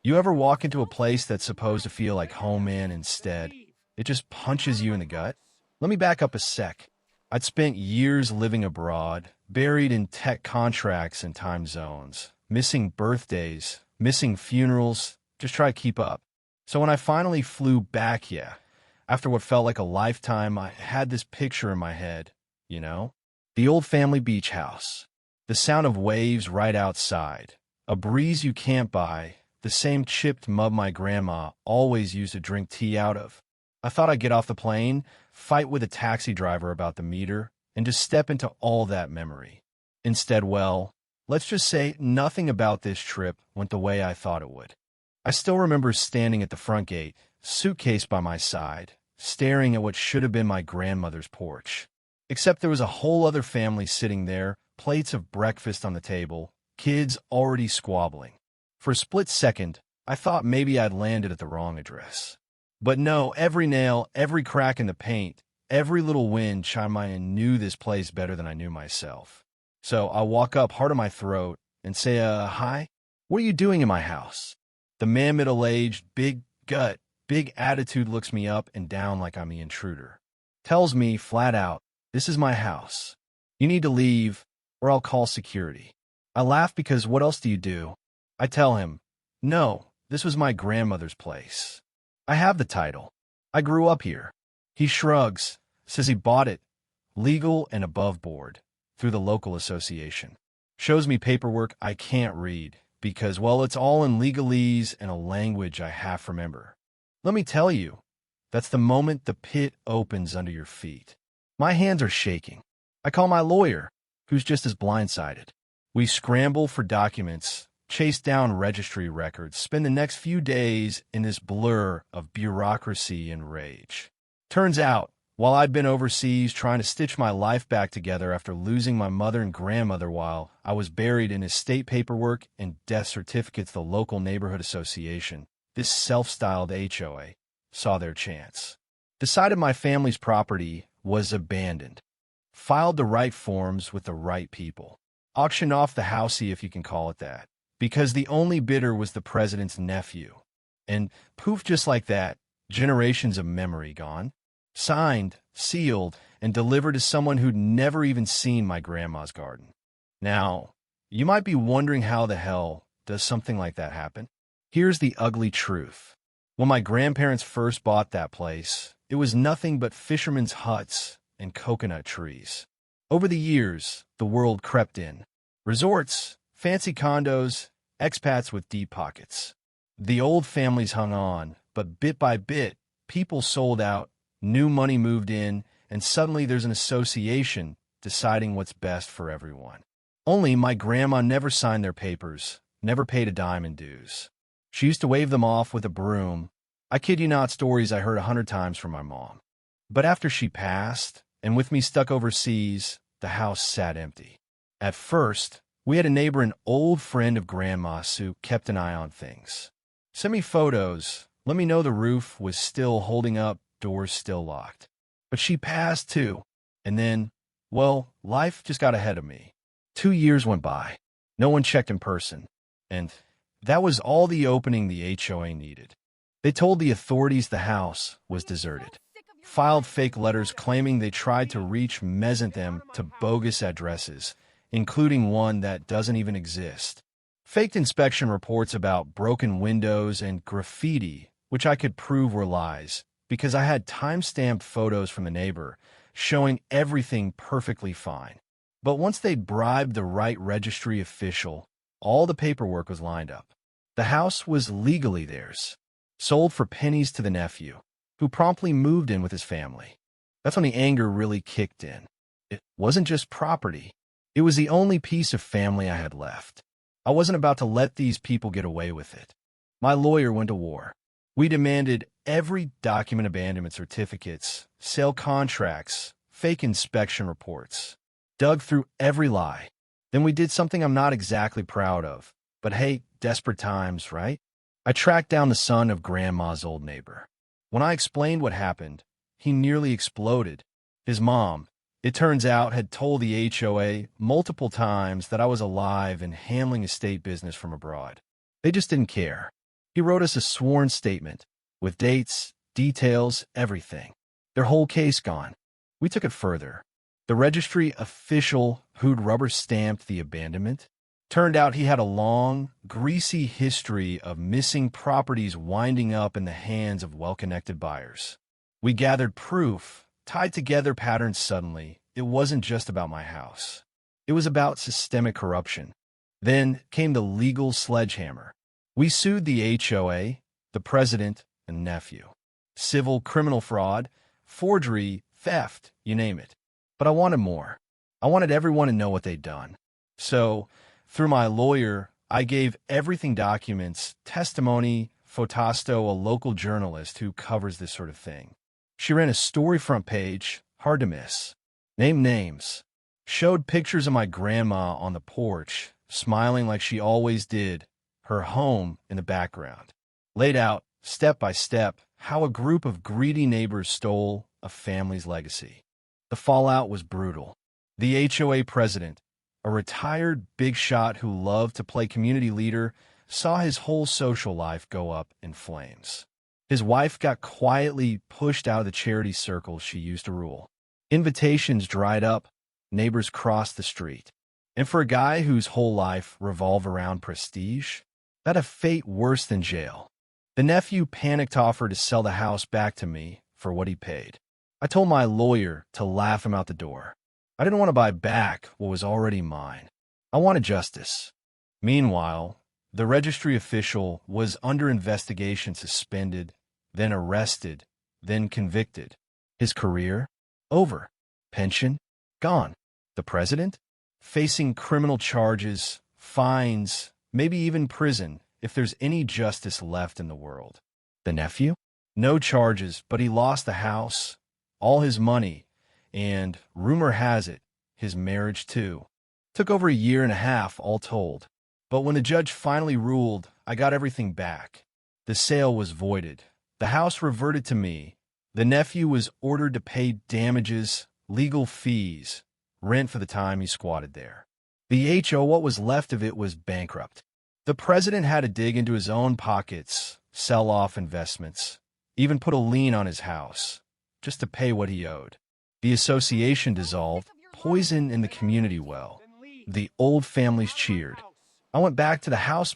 You ever walk into a place that's supposed to feel like home and instead, it just punches you in the gut? Let me back up a sec. I'd spent years living abroad, buried in tech contracts and time zones, missing birthdays, missing funerals, just try to keep up. So when I finally flew back, after what felt like a lifetime, I had this picture in my head, you know? The old family beach house, the sound of waves right outside, a breeze you can't buy, the same chipped mug my grandma always used to drink tea out of. I thought I'd get off the plane, fight with a taxi driver about the meter, and just step into all that memory. Instead, well, let's just say nothing about this trip went the way I thought it would. I still remember standing at the front gate, suitcase by my side, staring at what should have been my grandmother's porch. Except there was a whole other family sitting there, plates of breakfast on the table, kids already squabbling. For a split second, I thought maybe I'd landed at the wrong address. But no, every nail, every crack in the paint, every little wind chimed my and knew this place better than I knew myself. So I walk up hard on my throat and say, hi? What are you doing in my house? The man middle-aged, big gut, big attitude looks me up and down like I'm the intruder. Tells me flat out, this is my house. You need to leave or I'll call security. I laugh because what else do you do? I tell him, no, this was my grandmother's place. I have the title. I grew up here. He shrugs, says he bought it, legal and above board, through the local association. Shows me paperwork I can't read because, well, it's all in legalese and a language I half remember. Let me tell you, that's the moment the pit opens under your feet. My hands are shaking. I call my lawyer, who's just as blindsided. We scramble for documents, chase down registry records, spend the next few days in this blur of bureaucracy and rage. Turns out, while I'd been overseas trying to stitch my life back together after losing my mother and grandmother while I was buried in estate paperwork and death certificates, the local neighborhood association, this self-styled HOA, saw their chance. Decided my family's property was abandoned. Filed the right forms with the right people. Auctioned off the housey, if you can call it that, because the only bidder was the president's nephew. And poof, just like that, generations of memory gone. Signed, sealed, and delivered to someone who'd never even seen my grandma's garden. Now, you might be wondering how the hell does something like that happen? Here's the ugly truth. When my grandparents first bought that place, it was nothing but fishermen's huts and coconut trees. Over the years, the world crept in. Resorts, fancy condos, expats with deep pockets. The old families hung on, but bit by bit, people sold out, new money moved in, and suddenly there's an association deciding what's best for everyone. Only my grandma never signed their papers, never paid a dime in dues. She used to wave them off with a broom. I kid you not, stories I heard 100 times from my mom. But after she passed, and with me stuck overseas, the house sat empty. At first, we had a neighbor, an old friend of Grandma's, who kept an eye on things. Sent me photos, let me know the roof was still holding up, doors still locked. But she passed too. And then, well, life just got ahead of me. 2 years went by. No one checked in person. And that was all the opening the HOA needed. They told the authorities the house was deserted. Filed fake letters claiming they tried to reach sent them to bogus addresses, including one that doesn't even exist. Faked inspection reports about broken windows and graffiti, which I could prove were lies, because I had time-stamped photos from the neighbor showing everything perfectly fine. But once they'd bribed the right registry official, all the paperwork was lined up. The house was legally theirs, sold for pennies to the nephew, who promptly moved in with his family. That's when the anger really kicked in. It wasn't just property. It was the only piece of family I had left. I wasn't about to let these people get away with it. My lawyer went to war. We demanded every document, abandonment certificates, sale contracts, fake inspection reports. Dug through every lie. Then we did something I'm not exactly proud of. But hey, desperate times, right? I tracked down the son of Grandma's old neighbor. When I explained what happened, he nearly exploded. His mom, it turns out, had told the HOA multiple times that I was alive and handling estate business from abroad. They just didn't care. He wrote us a sworn statement with dates, details, everything. Their whole case gone. We took it further. The registry official who'd rubber-stamped the abandonment turned out he had a long, greasy history of missing properties winding up in the hands of well-connected buyers. We gathered proof, tied together patterns suddenly. It wasn't just about my house. It was about systemic corruption. Then came the legal sledgehammer. We sued the HOA, the president, and nephew. Civil, criminal fraud, forgery, theft, you name it. But I wanted more. I wanted everyone to know what they'd done. So, through my lawyer, I gave everything documents, testimony, Fotasto, a local journalist who covers this sort of thing. She ran a story front page, hard to miss. Named names. Showed pictures of my grandma on the porch, smiling like she always did, her home in the background. Laid out, step by step, how a group of greedy neighbors stole a family's legacy. The fallout was brutal. The HOA president, a retired big shot who loved to play community leader, saw his whole social life go up in flames. His wife got quietly pushed out of the charity circles she used to rule. Invitations dried up, neighbors crossed the street. And for a guy whose whole life revolved around prestige, that a fate worse than jail. The nephew panicked offered to sell the house back to me for what he paid. I told my lawyer to laugh him out the door. I didn't want to buy back what was already mine. I wanted justice. Meanwhile, the registry official was under investigation, suspended, then arrested, then convicted. His career? Over. Pension? Gone. The president? Facing criminal charges, fines, maybe even prison, if there's any justice left in the world. The nephew? No charges, but he lost the house, all his money, and, rumor has it, his marriage too. Took over a year and a half, all told. But when the judge finally ruled, I got everything back. The sale was voided. The house reverted to me. The nephew was ordered to pay damages, legal fees, rent for the time he squatted there. The HO, what was left of it, was bankrupt. The president had to dig into his own pockets, sell off investments, even put a lien on his house, just to pay what he owed. The association dissolved, poison in the community well. The old families cheered. I went back to the house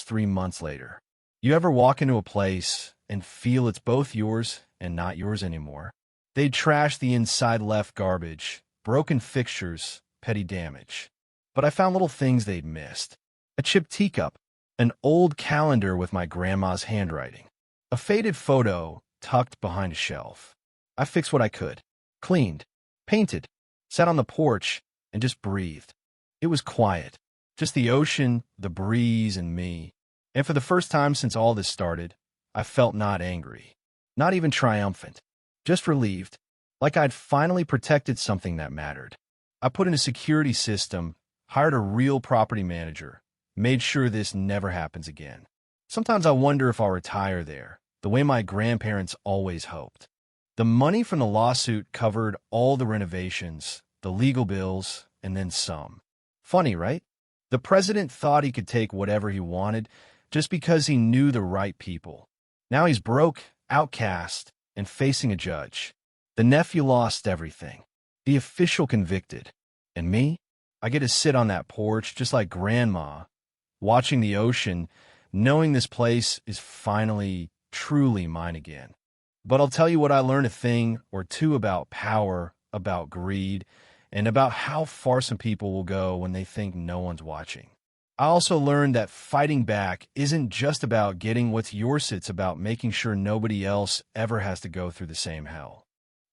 3 months later. You ever walk into a place and feel it's both yours and not yours anymore? They'd trashed the inside, left garbage, broken fixtures, petty damage. But I found little things they'd missed. A chipped teacup, an old calendar with my grandma's handwriting, a faded photo tucked behind a shelf. I fixed what I could, cleaned, painted, sat on the porch, and just breathed. It was quiet, just the ocean, the breeze, and me. And for the first time since all this started, I felt not angry, not even triumphant, just relieved, like I'd finally protected something that mattered. I put in a security system, hired a real property manager, made sure this never happens again. Sometimes I wonder if I'll retire there, the way my grandparents always hoped. The money from the lawsuit covered all the renovations, the legal bills, and then some. Funny, right? The president thought he could take whatever he wanted just because he knew the right people. Now he's broke, outcast, and facing a judge. The nephew lost everything. The official convicted. And me? I get to sit on that porch just like Grandma, watching the ocean, knowing this place is finally, truly mine again. But I'll tell you what, I learned a thing or two about power, about greed, and about how far some people will go when they think no one's watching. I also learned that fighting back isn't just about getting what's yours, it's about making sure nobody else ever has to go through the same hell.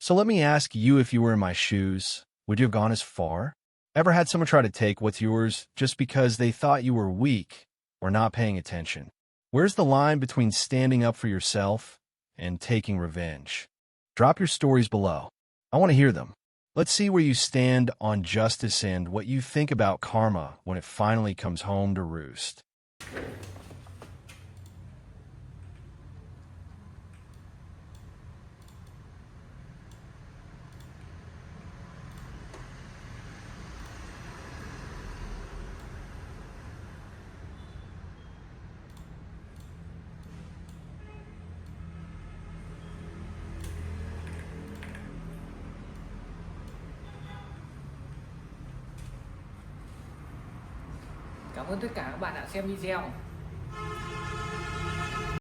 So let me ask you, if you were in my shoes, would you have gone as far? Ever had someone try to take what's yours just because they thought you were weak or not paying attention? Where's the line between standing up for yourself and taking revenge? Drop your stories below. I want to hear them. Let's see where you stand on justice and what you think about karma when it finally comes home to roost. Cảm ơn tất cả các bạn đã xem video.